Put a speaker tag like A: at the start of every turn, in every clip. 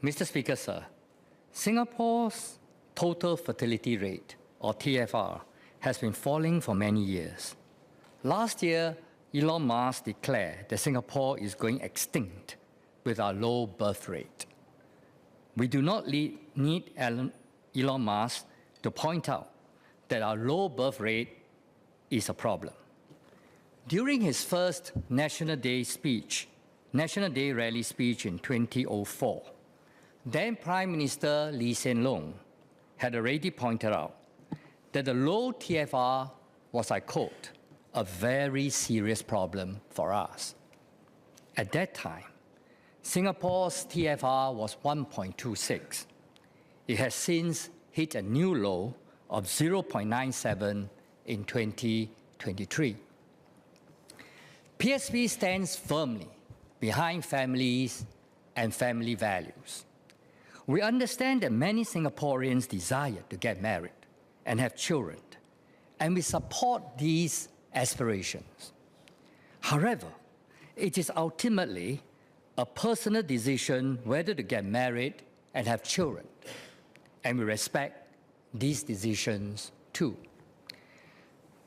A: Mr. Speaker, sir, Singapore's total fertility rate, or TFR, has been falling for many years. Last year, Elon Musk declared that Singapore is going extinct with our low birth rate. We do not need Elon Musk to point out that our low birth rate is a problem. During his first National Day rally speech in 2004, then Prime Minister Lee Hsien Loong had already pointed out that the low TFR was, I quote, a very serious problem for us. At that time, Singapore's TFR was 1.26. It has since hit a new low of 0.97 in 2023. PSP stands firmly behind families and family values. We understand that many Singaporeans desire to get married and have children, and we support these aspirations. However, it is ultimately a personal decision whether to get married and have children, and we respect these decisions too.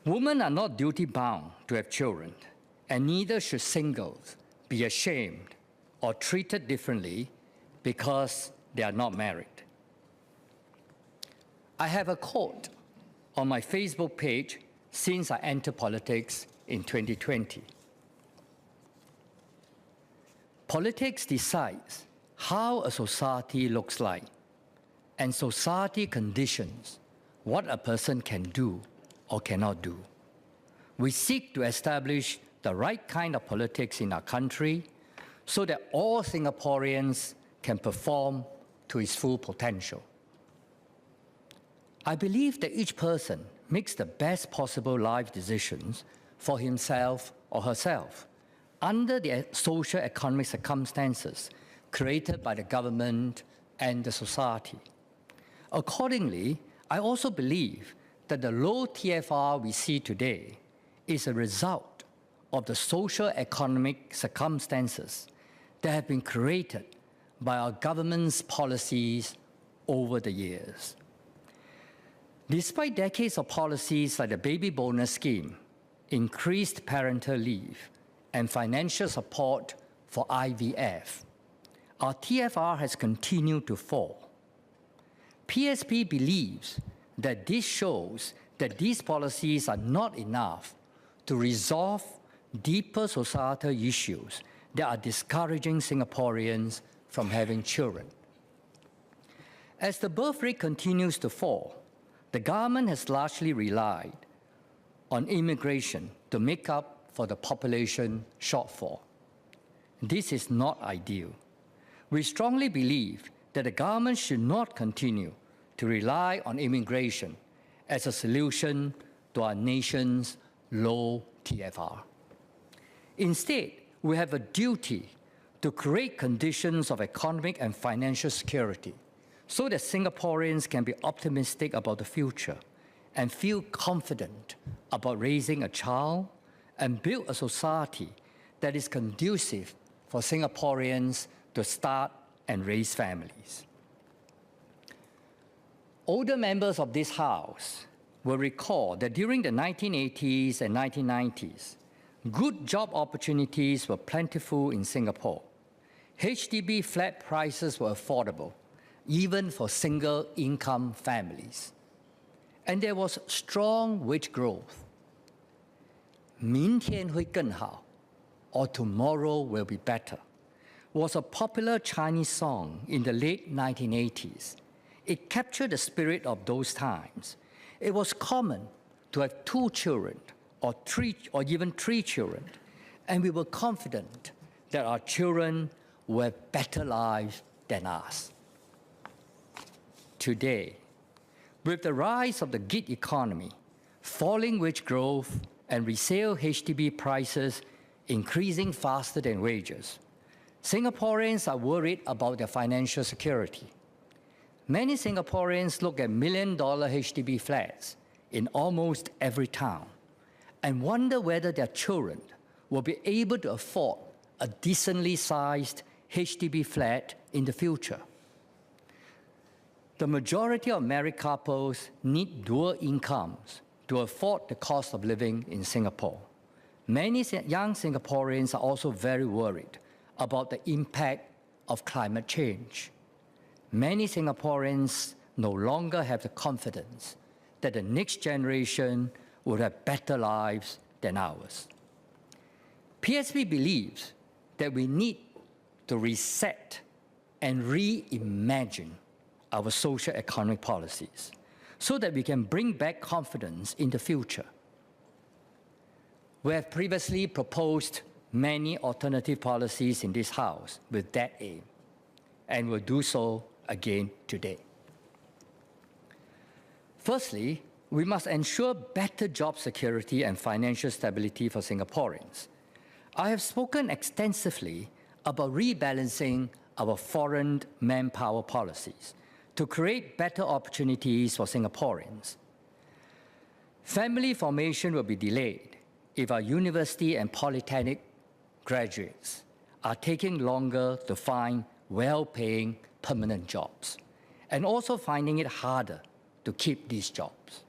A: Women are not duty-bound to have children, and neither should singles be ashamed or treated differently because they are not married. I have a quote on my Facebook page since I entered politics in 2020. Politics decides how a society looks like, and society conditions what a person can do or cannot do. We seek to establish the right kind of politics in our country so that all Singaporeans can perform to its full potential. I believe that each person makes the best possible life decisions for himself or herself under the socio-economic circumstances created by the government and the society. Accordingly, I also believe that the low TFR we see today is a result of the socio-economic circumstances that have been created by our government's policies over the years. Despite decades of policies like the baby bonus scheme, increased parental leave, and financial support for IVF, our TFR has continued to fall. PSP believes that this shows that these policies are not enough to resolve deeper societal issues that are discouraging Singaporeans from having children. As the birth rate continues to fall, the government has largely relied on immigration to make up for the population shortfall. This is not ideal. We strongly believe that the government should not continue to rely on immigration as a solution to our nation's low TFR. Instead, we have a duty to create conditions of economic and financial security so that Singaporeans can be optimistic about the future and feel confident about raising a child and build a society that is conducive for Singaporeans to start and raise families. Older members of this House will recall that during the 1980s and 1990s, good job opportunities were plentiful in Singapore. HDB flat prices were affordable, even for single-income families. And there was strong wage growth. 明天会更好, or tomorrow will be better, was a popular Chinese song in the late 1980s. It captured the spirit of those times. It was common to have 2 children, or even 3 children, and we were confident that our children will have better lives than us. Today, with the rise of the gig economy, falling wage growth, and resale HDB prices increasing faster than wages, Singaporeans are worried about their financial security. Many Singaporeans look at million-dollar HDB flats in almost every town and wonder whether their children will be able to afford a decently sized HDB flat in the future. The majority of married couples need dual incomes to afford the cost of living in Singapore. Many young Singaporeans are also very worried about the impact of climate change. Many Singaporeans no longer have the confidence that the next generation would have better lives than ours. PSP believes that we need to reset and reimagine our socioeconomic policies so that we can bring back confidence in the future. We have previously proposed many alternative policies in this House with that aim, and will do so again today. Firstly, we must ensure better job security and financial stability for Singaporeans. I have spoken extensively about rebalancing our foreign manpower policies to create better opportunities for Singaporeans. Family formation will be delayed if our university and polytechnic graduates are taking longer to find well-paying permanent jobs, and also finding it harder to keep these jobs.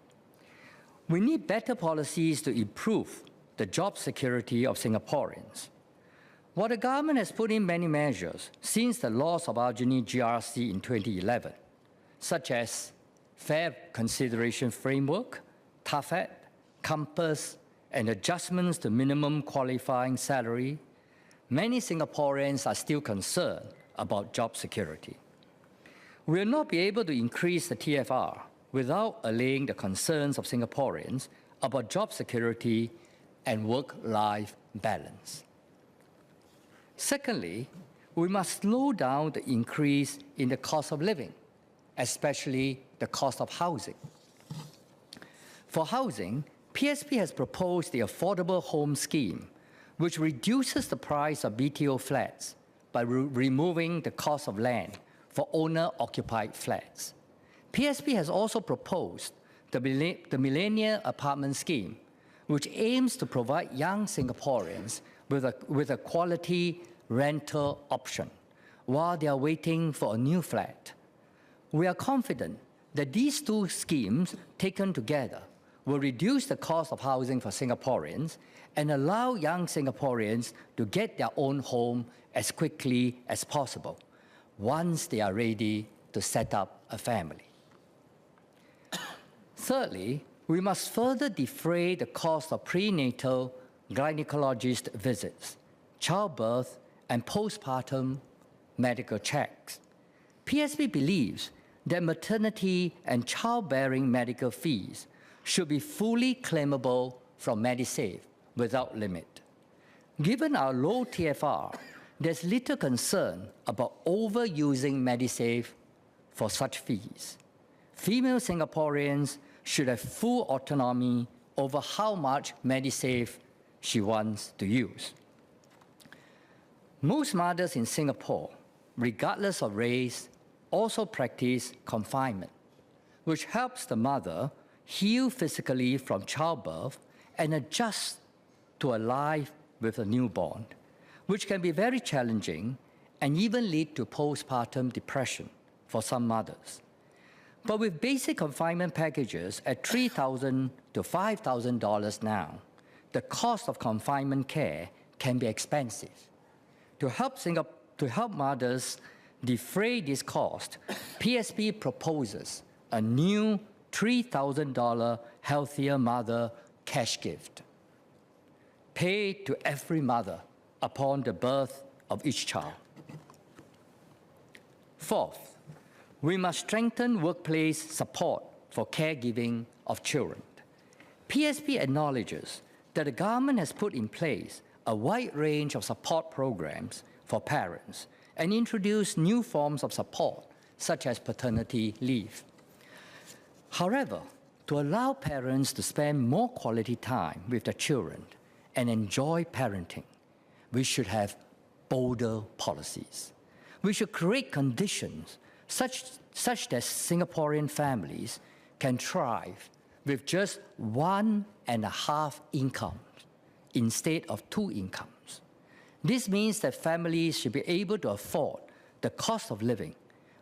A: We need better policies to improve the job security of Singaporeans. While the government has put in many measures since the loss of Arjuni GRC in 2011, such as Fair Consideration Framework, TAFET, Compass, and adjustments to minimum qualifying salary, many Singaporeans are still concerned about job security. We will not be able to increase the TFR without allaying the concerns of Singaporeans about job security and work-life balance. Secondly, we must slow down the increase in the cost of living, especially the cost of housing. For housing, PSP has proposed the Affordable Home Scheme, which reduces the price of BTO flats by removing the cost of land for owner-occupied flats. PSP has also proposed the Millennial Apartment Scheme, which aims to provide young Singaporeans with a quality rental option while they are waiting for a new flat. We are confident that these two schemes, taken together, will reduce the cost of housing for Singaporeans and allow young Singaporeans to get their own home as quickly as possible once they are ready to set up a family. Thirdly, we must further defray the cost of prenatal gynecologist visits, childbirth, and postpartum medical checks. PSP believes that maternity and childbearing medical fees should be fully claimable from MediSave without limit. Given our low TFR, there's little concern about overusing MediSave for such fees. Female Singaporeans should have full autonomy over how much MediSave she wants to use. Most mothers in Singapore, regardless of race, also practice confinement, which helps the mother heal physically from childbirth and adjust to a life with a newborn, which can be very challenging and even lead to postpartum depression for some mothers. But with basic confinement packages at $3,000 to $5,000 now, the cost of confinement care can be expensive. To help mothers defray this cost, PSP proposes a new $3,000 Healthier Mother cash gift, paid to every mother upon the birth of each child. Fourth, we must strengthen workplace support for caregiving of children. PSP acknowledges that the government has put in place a wide range of support programs for parents and introduced new forms of support, such as paternity leave. However, to allow parents to spend more quality time with their children and enjoy parenting, we should have bolder policies. We should create conditions such that Singaporean families can thrive with just 1.5 incomes instead of 2 incomes. This means that families should be able to afford the cost of living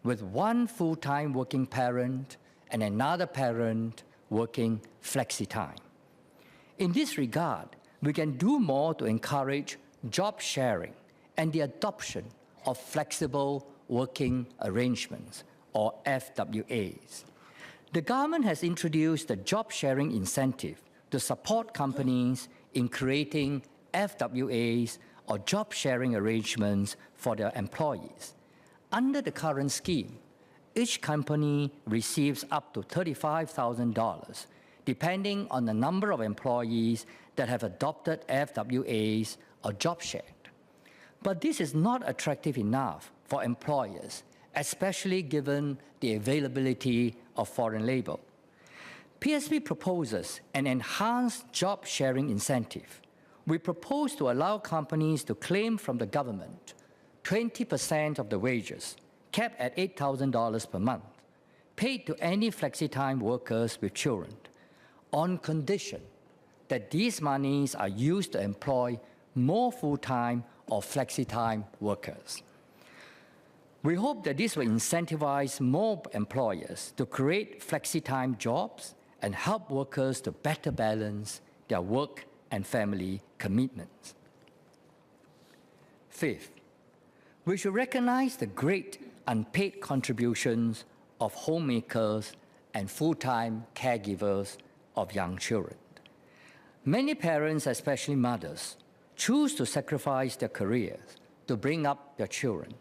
A: with one full-time working parent and another parent working flexi-time. In this regard, we can do more to encourage job sharing and the adoption of flexible working arrangements, or FWAs. The government has introduced the job sharing incentive to support companies in creating FWAs or job sharing arrangements for their employees. Under the current scheme, each company receives up to $35,000, depending on the number of employees that have adopted FWAs or job shared. But this is not attractive enough for employers, especially given the availability of foreign labor. PSP proposes an enhanced job sharing incentive. We propose to allow companies to claim from the government 20% of the wages, capped at $8,000 per month, paid to any flexi-time workers with children, on condition that these monies are used to employ more full-time or flexi-time workers. We hope that this will incentivize more employers to create flexi-time jobs and help workers to better balance their work and family commitments. Fifth, we should recognize the great unpaid contributions of homemakers and full-time caregivers of young children. Many parents, especially mothers, choose to sacrifice their careers to bring up their children.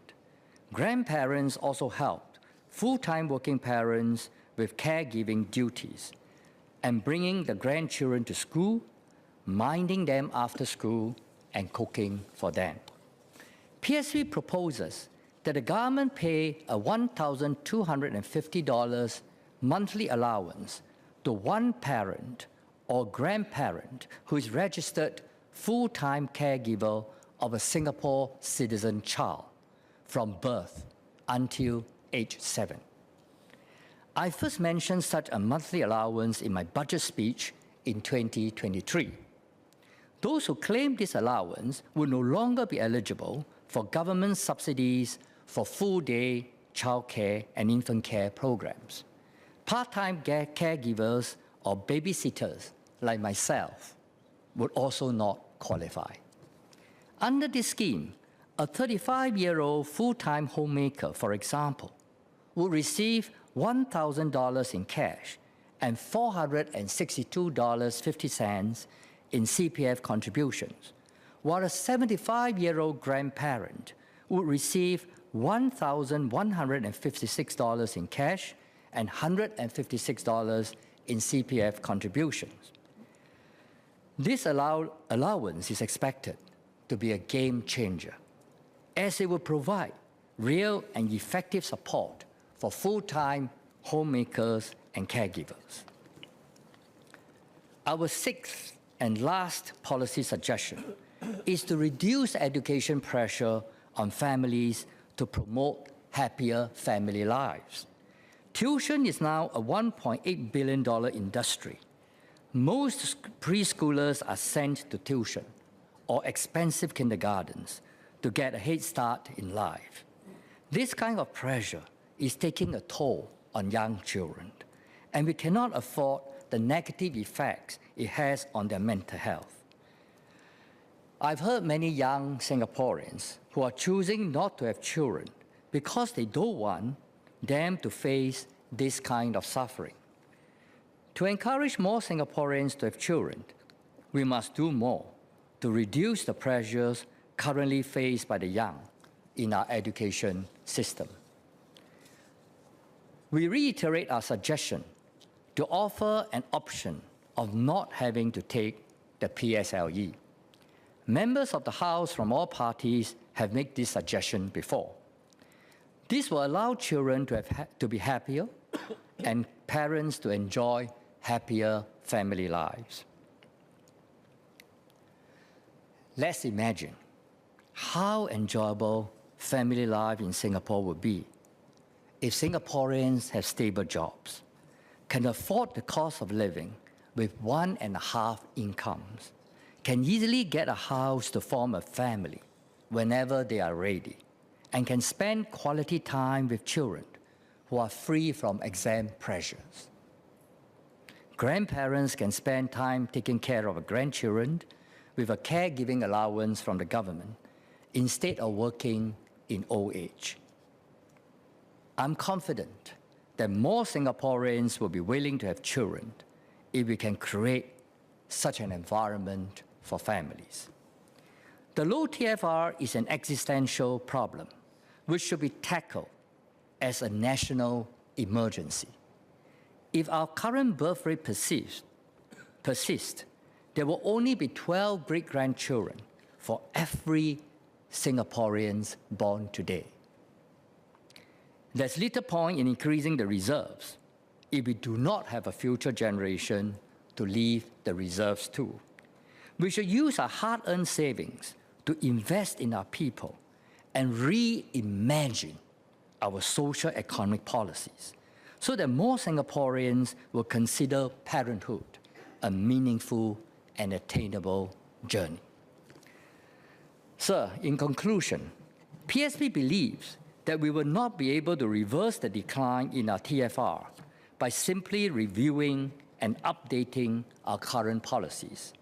A: Grandparents also help full-time working parents with caregiving duties and bringing the grandchildren to school, minding them after school, and cooking for them. PSP proposes that the government pay a $1,250 monthly allowance to one parent or grandparent who is registered full-time caregiver of a Singapore citizen child from birth until age 7. I first mentioned such a monthly allowance in my budget speech in 2023. Those who claim this allowance will no longer be eligible for government subsidies for full-day childcare and infant care programs. Part-time caregivers or babysitters like myself would also not qualify. Under this scheme, a 35-year-old full-time homemaker, for example, would receive $1,000 in cash and $462.50 in CPF contributions, while a 75-year-old grandparent would receive $1,156 in cash and $156 in CPF contributions. This allowance is expected to be a game changer, as it will provide real and effective support for full-time homemakers and caregivers. Our sixth and last policy suggestion is to reduce education pressure on families to promote happier family lives. Tuition is now a $1.8 billion industry. Most preschoolers are sent to tuition or expensive kindergartens to get a head start in life. This kind of pressure is taking a toll on young children, and we cannot afford the negative effects it has on their mental health. I've heard many young Singaporeans who are choosing not to have children because they don't want them to face this kind of suffering. To encourage more Singaporeans to have children, we must do more to reduce the pressures currently faced by the young in our education system. We reiterate our suggestion to offer an option of not having to take the PSLE. Members of the House from all parties have made this suggestion before. This will allow children to be happier and parents to enjoy happier family lives. Let's imagine how enjoyable family life in Singapore would be if Singaporeans have stable jobs, can afford the cost of living with 1.5 incomes, can easily get a house to form a family whenever they are ready, and can spend quality time with children who are free from exam pressures. Grandparents can spend time taking care of grandchildren with a caregiving allowance from the government instead of working in old age. I'm confident that more Singaporeans will be willing to have children if we can create such an environment for families. The low TFR is an existential problem which should be tackled as a national emergency. If our current birth rate persists, there will only be 12 great-grandchildren for every Singaporean born today. There's little point in increasing the reserves if we do not have a future generation to leave the reserves to. We should use our hard-earned savings to invest in our people and reimagine our socio-economic policies so that more Singaporeans will consider parenthood a meaningful and attainable journey. Sir, in conclusion, PSP believes that we will not be able to reverse the decline in our TFR by simply reviewing and updating our current policies.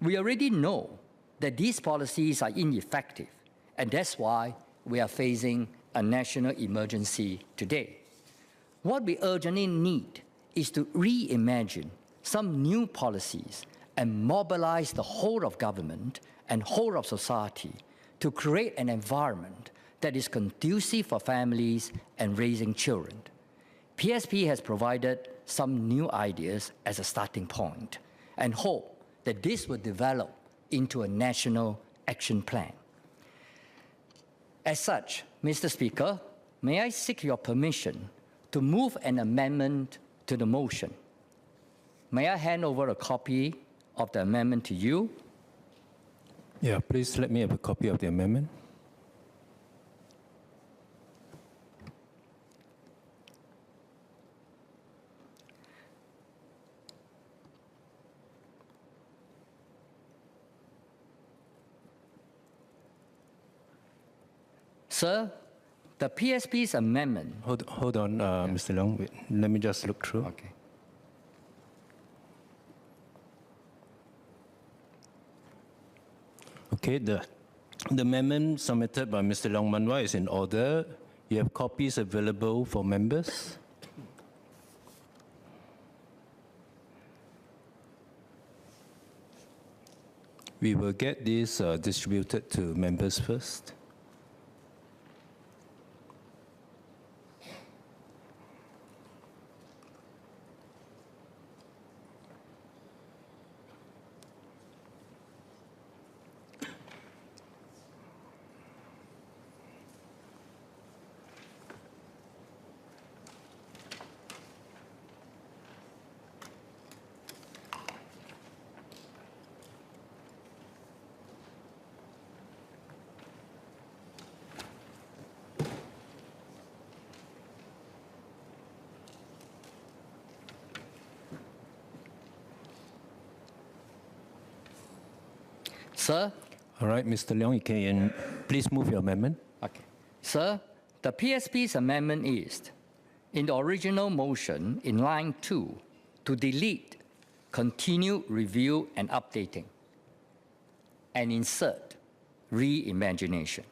A: We already know that these policies are ineffective, and that's why we are facing a national emergency today. What we urgently need is to reimagine some new policies and mobilize the whole of government and whole of society to create an environment that is conducive for families and raising children. PSP has provided some new ideas as a starting point and hope that this will develop into a national action plan. As such, Mr. Speaker, may I seek your permission to move an amendment to the motion? May I hand over a copy of the amendment to you?
B: Yeah, please let me have a copy of the amendment.
A: Sir, the PSP's amendment...
B: Hold on, Mr. Leong. Wait, let me just look through.
A: Okay.
B: Okay, the amendment submitted by Mr. Leong Mun Wai is in order. You have copies available for members. We will get this distributed to members first.
A: Sir?
B: All right, Mr. Leong, you can please move your amendment.
A: Okay. Sir, the PSP's amendment is, in the original motion, in line 2, to delete continue review and updating, and insert reimagination.